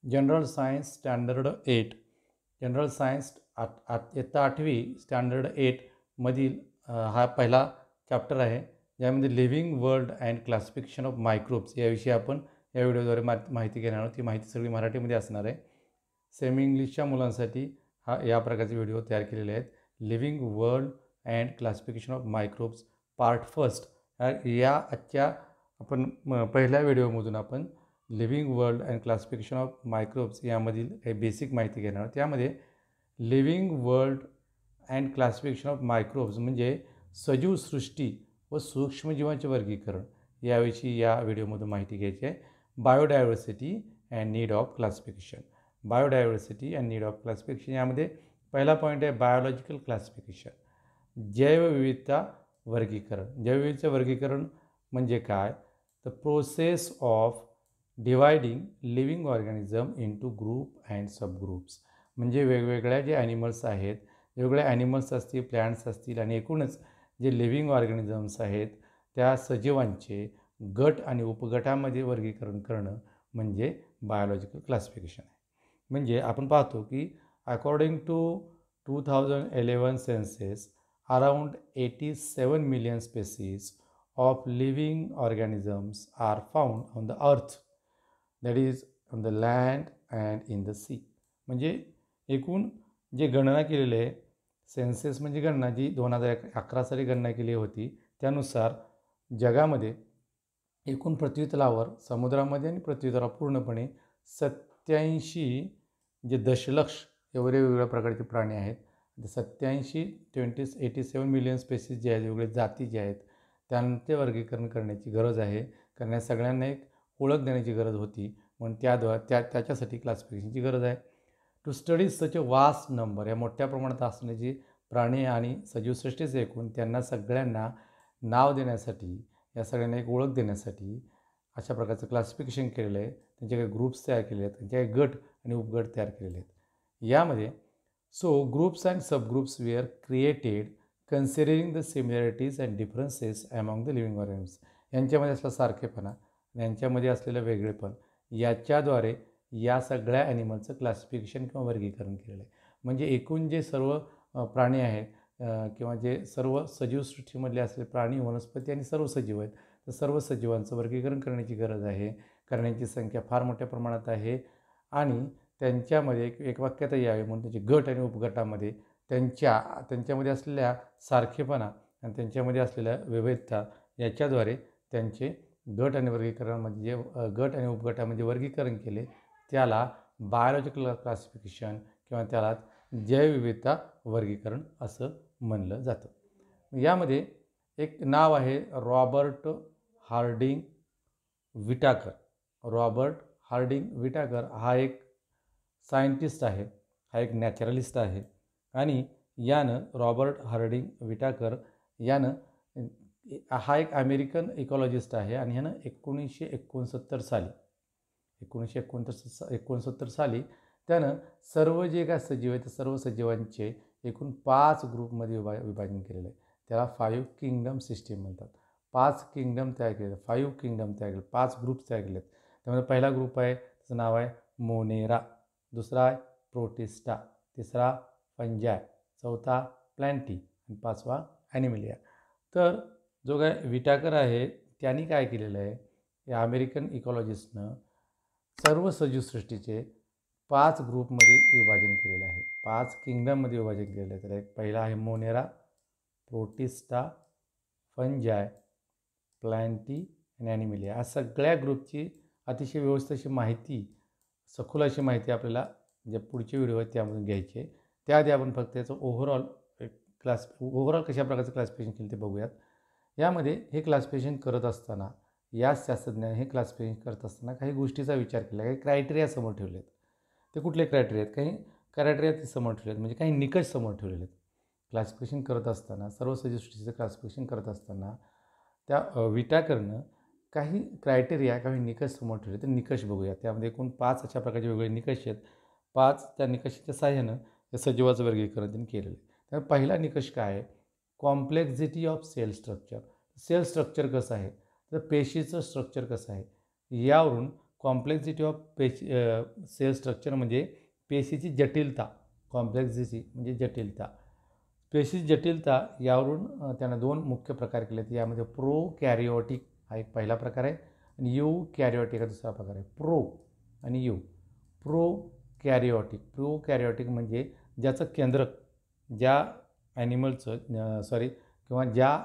General science standard 8 general science इयत्ता 8वी standard 8 मधील हा पहिला चॅप्टर आहे, ज्यामध्ये living world and classification of microbes याविषयी आपण या व्हिडिओद्वारे माहिती घेणार आहोत. ती माहिती सगळी मराठीमध्ये असणार आहे. सेमी इंग्लिशच्या मुलांसाठी या प्रकारचे व्हिडिओ तयार केलेले आहेत. Living world and classification of microbes part first या आजच्या आपण पहिल्या व्हिडिओमधून आपण living world and classification of microbes यामधील काही बेसिक माहिती घेणार आहोत. त्यामध्ये living world and classification of microbes म्हणजे सजीव सृष्टी व सूक्ष्मजीवांचे वर्गीकरण याविषयी या व्हिडिओमधून माहिती घ्यायची आहे. Biodiversity and need of classification. Biodiversity and need of classification यामध्ये पहिला पॉईंट आहे बायोलॉजिकल क्लासिफिकेशन, जैवविविधता वर्गीकरण. जैवविविधता वर्गीकरण म्हणजे काय? The process of dividing living organism into group and subgroups. म्हणजे वेगवेगळ्या जे ॲनिमल्स आहेत, वेगवेगळे ॲनिमल्स असतील, प्लॅन्ट्स असतील आणि एकूणच जे लिव्हिंग ऑर्गॅनिझम्स आहेत त्या सजीवांचे गट आणि उपगटामध्ये वर्गीकरण करणं म्हणजे बायोलॉजिकल क्लासिफिकेशन आहे. म्हणजे आपण पाहतो की according to 2011 census around 87 million species of living organisms are found on the earth, that is on the land and in the sea. म्हणजे एकूण जे गणना केलेले आहे, सेन्सेस म्हणजे गणना जी 2011 साली गणना केली होती, त्यानुसार जगामध्ये एकूण पृथ्वीतलावर समुद्रामध्ये आणि पृथ्वीतलावर पूर्णपणे 87 जे दशलक्ष एवढे वेगवेगळ्या प्रकारचे प्राणी आहेत. 87 मिलियन स्पेसीज जे आहेत, वेगवेगळे जाती जे आहेत त्यांचे वर्गीकरण करण्याची गरज आहे. कारण या सगळ्यांना एक ओळख देण्याची गरज होती, म्हणून त्याच्यासाठी क्लासिफिकेशनची गरज आहे. To study such a vast number, या मोठ्या प्रमाणात असण्याची प्राणी आणि सजीवसृष्टीचे एकूण त्यांना सगळ्यांना नाव देण्यासाठी, या सगळ्यांना एक ओळख देण्यासाठी अशा प्रकारचं क्लासिफिकेशन केलेलं आहे. त्यांचे काही ग्रुप्स तयार केले आहेत, त्यांचे काही गट आणि उपगट तयार केलेले आहेत. यामध्ये groups and subgroups were created considering the similarities and differences among the living organisms. यांच्यामध्ये असलेला सारखेपणा आणि यांच्यामध्ये असलेलं वेगळेपण याच्याद्वारे या सगळ्या ॲनिमलचं क्लासिफिकेशन किंवा वर्गीकरण केलेलं आहे. म्हणजे एकूण जे सर्व प्राणी आहेत किंवा जे सर्व सजीवसृष्टीमधले असलेले प्राणी, वनस्पती आणि सर्व सजीव आहेत, तर सर्व सजीवांचं वर्गीकरण करण्याची गरज आहे. कारण यांची संख्या फार मोठ्या प्रमाणात आहे आणि त्यांच्यामध्ये एक वाक्यता यावी म्हणून त्याचे गट आणि उपगटामध्ये त्यांच्यामध्ये असलेल्या सारखेपणा आणि त्यांच्यामध्ये असलेल्या विविधता याच्याद्वारे त्यांचे गट आणि वर्गीकरणामध्ये जे गट आणि उपगटामध्ये वर्गीकरण केले त्याला बायोलॉजिकल क्लासिफिकेशन किंवा त्याला जैवविविधता वर्गीकरण असं म्हणलं जातं. यामध्ये एक नाव आहे Robert Harding Whitaker. Robert Harding Whitaker हा एक सायंटिस्ट आहे, हा एक नॅचरलिस्ट आहे आणि रॉबर्ट हार्डिंग विटाकर यानं हा एक अमेरिकन इकॉलॉजिस्ट आहे आणि ह्यानं 1969 साली त्यानं सर्व जे काय सजीव आहेत सर्व सजीवांचे एकूण 5 ग्रुपमध्ये विभाजन केलेलं आहे. त्याला 5 किंगडम सिस्टीम म्हणतात. 5 किंगडम तयार केले, 5 किंगडम तयार केले, 5 ग्रुप्स तयार केलेत. त्यामध्ये पहिला ग्रुप आहे, त्याचं नाव आहे मोनेरा. दुसरा आहे प्रोटिस्टा. तिसरा फंजाय. चौथा प्लॅन्टी आणि पाचवा ॲनिमिलिया. तर जो काय विटाकर आहे त्यांनी काय केलेलं आहे, या अमेरिकन इकॉलॉजिस्टनं सर्व सजीवसृष्टीचे 5 ग्रुपमध्ये विभाजन केलेलं आहे, 5 किंगडममध्ये विभाजन केलेलं आहे. तर एक पहिला आहे मोनेरा, प्रोटिस्टा, फंजाय, प्लॅन्टी आणि ॲनिमिलिया. या सगळ्या ग्रुपची अतिशय व्यवस्थित अशी माहिती, सखोल अशी माहिती आपल्याला जे पुढचे व्हिडिओ आहेत त्यामधून घ्यायची आहे. त्याआधी आपण फक्त याचं ओव्हरऑल कशा प्रकारचं क्लासिफिकेशन केलं ते बघूयात. यामध्ये हे क्लासिफिकेशन करत असताना, या शास्त्रज्ञाने हे क्लासिफिकेशन करत असताना काही गोष्टीचा विचार केला, काही क्रायटेरिया समोर ठेवले आहेत. ते कुठले क्रायटेरिया आहेत? काही क्रायटेरिया ते समोर ठेवले आहेत, म्हणजे काही निकष समोर ठेवलेले आहेत. क्लासिफिकेशन करत असताना, सर्व सजीवसृष्टीचं क्लासिफिकेशन करत असताना त्या विटाकरनं काही क्रायटेरिया, काही निकष समोर ठेवले. तर निकष बघूया. त्यामध्ये एकूण 5 अशा प्रकारचे वेगवेगळे निकष आहेत. 5 त्या निकषाच्या सहाय्यानं या सजीवाचं वर्गीकरण त्यांनी केलेलं आहे. तर पहिला निकष काय आहे? Complexity of cell structure. Cell structure कसं आहे, तर पेशीचं स्ट्रक्चर कसं आहे यावरून कॉम्प्लेक्सिटी ऑफ सेल स्ट्रक्चर म्हणजे पेशीची जटिलता, कॉम्प्लेक्सिटी म्हणजे जटिलता. पेशीची जटिलता यावरून त्यानं 2 मुख्य प्रकार केले आहेत. यामध्ये प्रोकॅरियोटिक हा एक पहिला प्रकार आहे आणि यूकॅरियोटिक हा दुसरा प्रकार आहे. प्रो आणि यू. प्रोकॅरियोटिक म्हणजे ज्याचं केंद्रक ज्या ॲनिमलचं किंवा ज्या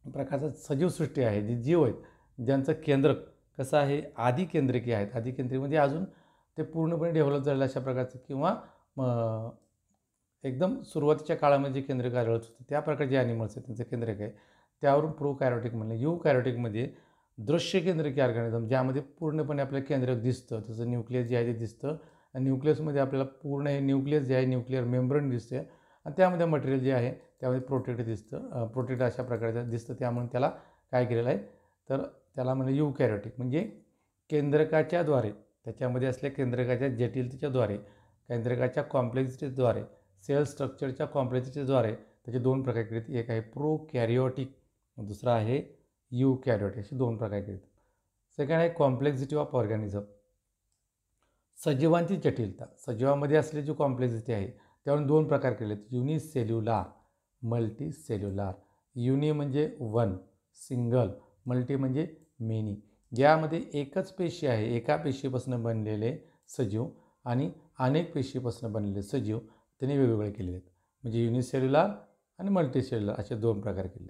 प्रकारचं सजीवसृष्टी आहे, जे जीव आहेत, ज्यांचं केंद्रक कसं आहे, आदिकेंद्रिकी आहेत. आदिकेंद्रिक म्हणजे अजून ते पूर्णपणे डेव्हलप झालेलं अशा प्रकारचं किंवा एकदम सुरुवातीच्या काळामध्ये जे केंद्रक आढळत होते त्या प्रकारचे जे ॲनिमल्स आहेत त्यांचं केंद्रक आहे, त्यावरून प्रोकॅरियोटिक म्हणलं. यूकॅरियोटिकमध्ये दृश्य केंद्रिकी ऑर्गॅनिझम ज्यामध्ये पूर्णपणे आपल्याला केंद्रक दिसतं, त्याचं न्यूक्लियस जे आहे ते दिसतं आणि न्यूक्लियसमध्ये आपल्याला पूर्ण हे न्यूक्लियस जे आहे न्यूक्लिअर मेम्ब्रेन दिसते आणि त्यामध्ये मटेरियल जे आहे त्यामध्ये प्रोटेक्ट दिसतं, प्रोटेक्ट अशा प्रकारचं दिसतं. त्यामुळे त्याला काय केलेलं आहे तर त्याला म्हणजे यूकॅरियोटिक म्हणजे केंद्रकाच्याद्वारे त्याच्यामध्ये असलेल्या केंद्रकाच्या जटिलतेच्याद्वारे, केंद्रकाच्या कॉम्प्लेक्सिटीद्वारे, सेल स्ट्रक्चरच्या कॉम्प्लेक्सिटीद्वारे त्याचे 2 प्रकार केलेत. एक आहे प्रोकॅरियोटिक, दुसरा आहे यूकॅरियोटिक, असे 2 प्रकार केलेत. सेकंड आहे कॉम्प्लेक्सिटी ऑफ ऑर्गॅनिझम, सजीवांची जटिलता. सजीवामध्ये असलेली जी कॉम्प्लेक्सिटी आहे त्यावरून 2 प्रकार केलेत. युनिसेल्युलार, मल्टीसेल्युलार. युनि म्हणजे 1, सिंगल. मल्टी म्हणजे मेनी. ज्यामध्ये एकच पेशी आहे, एका पेशीपासून बनलेले सजीव आणि अनेक पेशीपासून बनलेले सजीव त्यांनी वेगवेगळे केलेले आहेत. म्हणजे युनिसेल्युलार आणि मल्टीसेल्युलर असे 2 प्रकार केले.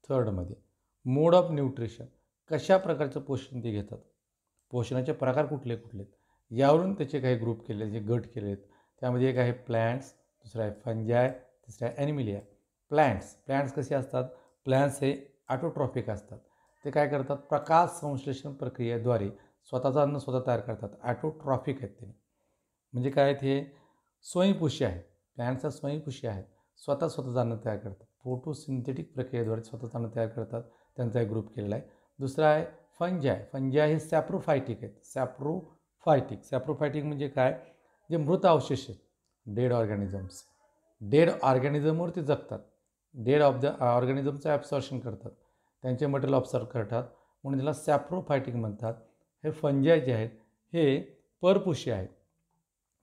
थर्डमध्ये मोड ऑफ न्यूट्रिशन, कशा प्रकारचं पोषण ते घेतात, पोषणाचे प्रकार कुठले कुठले आहेत यावरून त्याचे काही ग्रुप केले, जे गट केले आहेत. त्यामध्ये एक आहे प्लॅन्ट्स, दुसरा आहे फंजाय, तिसरा आहे ॲनिमिलिया. प्लॅन्ट्स कसे असतात, प्लॅन्ट्स हे ऑटोट्रॉफिक असतात. ते काय करतात, प्रकाश संश्लेषण प्रक्रियेद्वारे स्वतःचं अन्न स्वतः तयार करतात. ऑटोट्रॉफिक आहेत ते. म्हणजे काय ते स्वयंपोषी आहे. प्लॅन्ट्स स्वयंपोषी आहेत, स्वतःचं अन्न तयार करतात. फोटोसिंथेटिक प्रक्रियेद्वारे स्वतःचं अन्न तयार करतात. त्यांचा एक ग्रुप केलेला आहे. दुसरा आहे फंजाय हे सॅप्रोफायटिक आहेत. सॅप्रोफायटिक म्हणजे काय, जे मृत अवशेष आहेत, डेड ऑर्गॅनिझमवर ते जगतात. डेड ऑफ द ऑर्गॅनिझमचं ॲब्सॉर्प्शन करतात, त्यांचे मटेरियल ऑब्सर्व करतात, म्हणून त्याला सॅप्रोफायटिक म्हणतात. हे फंजाय जे आहेत हे परपोषी आहेत.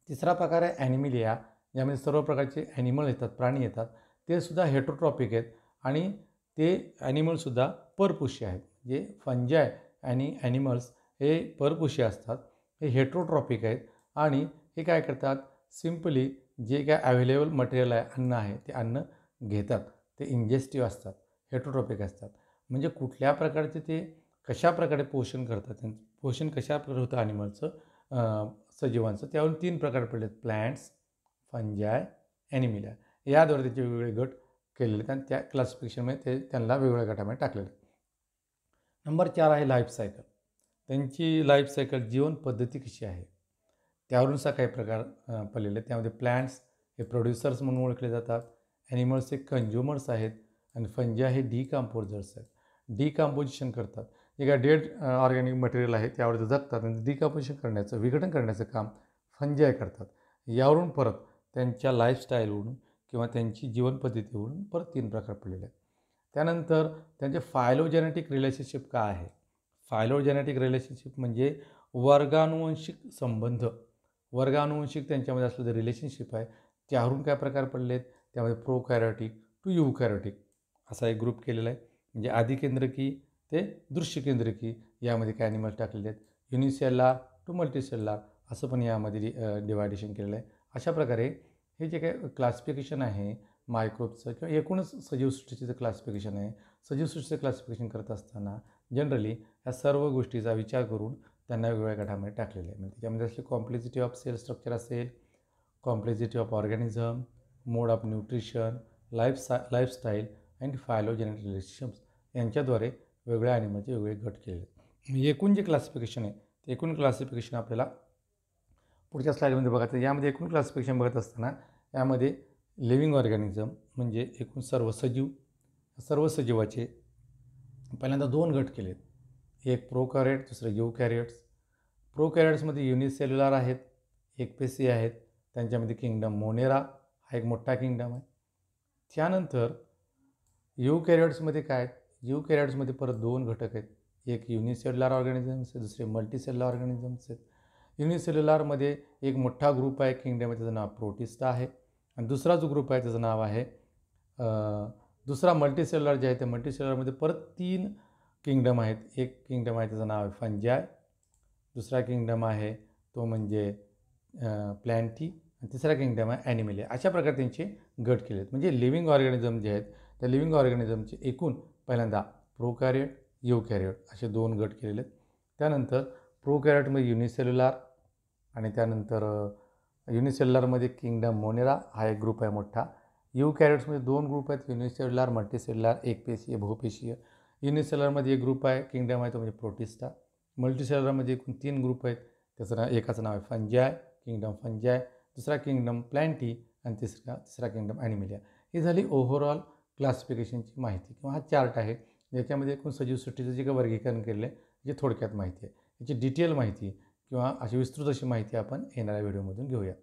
तिसरा प्रकार आहे ॲनिमिलिया, ज्यामध्ये सर्व प्रकारचे ॲनिमल येतात, प्राणी येतात. ते सुद्धा हेटरोट्रॉपिक आहेत आणि ते ॲनिमलसुद्धा परपोषी आहेत. जे फंजाय आणि ॲनिमल्स हे परपोषी असतात, हे हेटरोट्रॉपिक आहेत आणि हे काय करतात, सिम्पली जे काय अवेलेबल मटेरियल आहे, अन्न आहे, ते अन्न घेतात. ते इंजेस्टिव्ह असतात, हेटरोट्रॉपिक असतात. म्हणजे कुठल्या प्रकारचे ते कशा प्रकारे पोषण करतात, त्यांचं पोषण कशा प्रकारे होतं ॲनिमलचं, सजीवांचं, त्यावरून 3 प्रकार पडलेत. Plants, fungi, animalia. याद्वारे त्याचे वेगवेगळे गट केलेले आहेत आणि त्या क्लासिफिकेशनमध्ये ते त्यांना वेगवेगळ्या गटामध्ये टाकलेले आहेत. नंबर 4 आहे लाईफ सायकल. त्यांची लाईफ सायकल, जीवन पद्धती कशी आहे त्यावरूनचा काही प्रकार पडलेले आहेत. त्यामध्ये प्लॅन्ट्स हे प्रोड्युसर्स म्हणून ओळखले जातात, ॲनिमल्स हे कंझ्युमर्स आहेत आणि फंजाय हे डिकम्पोजर्स आहेत. डिकम्पोजिशन करतात. जे काय डेड ऑर्गॅनिक मटेरियल आहे त्यावर ते जगतात आणि डिकम्पोजिशन करण्याचं, विघटन करण्याचं काम फंजाय करतात. यावरून परत त्यांच्या लाईफस्टाईलवरून किंवा त्यांची जीवनपद्धतीवरून परत 3 प्रकार पडलेले आहेत. त्यानंतर त्यांचे फायलोजेनेटिक रिलेशनशिप काय आहे. फायलोजेनेटिक रिलेशनशिप म्हणजे वर्गानुवंशिक संबंध, वर्गानुवंशिक त्यांच्यामध्ये असलेलं जे रिलेशनशिप आहे त्यावरून काय प्रकार पडले आहेत. त्यामध्ये प्रोकॅरियोटिक टू यूकॅरियोटिक असा एक ग्रुप केलेला आहे. म्हणजे आदिकेंद्रकी ते दृश्यकेंद्रकी यामध्ये काय ॲनिमल्स टाकलेले आहेत. युनिसेल्युलार टू मल्टीसेल्युलार असं पण यामध्ये डिवायडेशन केलेलं आहे. अशा प्रकारे हे जे काही क्लासिफिकेशन आहे मायक्रोबचं किंवा एकूणच सजीवसृष्टीचं क्लासिफिकेशन आहे, सजीवसृष्टीचं क्लासिफिकेशन करत असताना जनरली ह्या सर्व गोष्टीचा विचार करून त्यांना वेगवेगळ्या गटामध्ये टाकलेले आहे. म्हणजे त्याच्यामध्ये असले कॉम्प्लेक्सिटी ऑफ सेल स्ट्रक्चर असेल, complexity of organism, mode of nutrition, lifestyle and phylogenetic relations यांच्याद्वारे वेगळ्या ॲनिमलचे वेगळे गट केलेले आहेत. एकूण जे क्लासिफिकेशन आहे ते एकूण क्लासिफिकेशन आपल्याला पुढच्या स्लाईडमध्ये बघायचं. यामध्ये एकूण क्लासिफिकेशन बघत असताना यामध्ये लिव्हिंग ऑर्गॅनिझम म्हणजे एकूण सर्व सजीवाचे पहिल्यांदा 2 गट केलेत. एक प्रोकॅरियोट, दुसरं यूकॅरियोट्स. प्रोकॅरियोट्समध्ये युनिसेल्युलार आहेत, एकपेशी आहेत. त्यांच्यामध्ये किंगडम मोनेरा हा एक मोठा किंगडम आहे. त्यानंतर यूकॅरियोट्समध्ये काय आहेत, यूकॅरियोट्समध्ये परत 2 घटक आहेत. एक युनिसेल्युलर ऑर्गॅनिझम्स आहे, दुसरे मल्टीसेल्युलर ऑर्गॅनिझम्स आहेत. युनिसेल्युलरमध्ये एक मोठा ग्रुप आहे किंगडम आहे, त्याचं नाव प्रोटिस्टा आहे. आणि दुसरा जो ग्रुप आहे त्याचं नाव आहे दुसरा मल्टीसेल्युलर जे आहे ते मल्टीसेल्युलरमध्ये परत 3 किंगडम आहेत. एक किंगडम आहे त्याचं नाव आहे फंजाय, दुसरा किंगडम आहे तो म्हणजे प्लॅन्टी, आणि तिसरा किंगडम आहे ॲनिमलिया. अशा प्रकारे त्यांचे गट केले आहेत. म्हणजे लिव्हिंग ऑर्गॅनिझम जे आहेत त्या लिव्हिंग ऑर्गॅनिझमचे एकूण पहिल्यांदा प्रोकॅरियोट, युकॅरियोट असे 2 गट केलेले आहेत. त्यानंतर प्रोकॅरियोटमध्ये युनिसेल्युलर, आणि त्यानंतर युनिसेल्युलरमध्ये किंगडम मोनेरा हा एक ग्रुप आहे मोठा. युकॅरियोट्समध्ये 2 ग्रुप आहेत, युनिसेल्युलर, मल्टीसेल्युलर, एकपेशीय, बहुपेशीय. युनिसेल्युलरमध्ये एक ग्रुप आहे किंगडम आहे तो म्हणजे प्रोटिस्टा. मल्टीसेल्युलरमध्ये एकूण 3 ग्रुप आहेत, त्याचं एकाचं नाव आहे फंजाय, किंगडम फंजाय, दुसरा किंगडम प्लॅन्टी, आणि तिसरा किंगडम ॲनिमलिया. ही झाली ओव्हरऑल क्लासिफिकेशनची माहिती किंवा हा चार्ट आहे ज्याच्यामध्ये एकूण सजीवसृष्टीचं जे काही वर्गीकरण केलं आहे याची थोडक्यात माहिती आहे. याची डिटेल माहिती किंवा अशी विस्तृत अशी माहिती आपण येणाऱ्या व्हिडिओमधून घेऊया.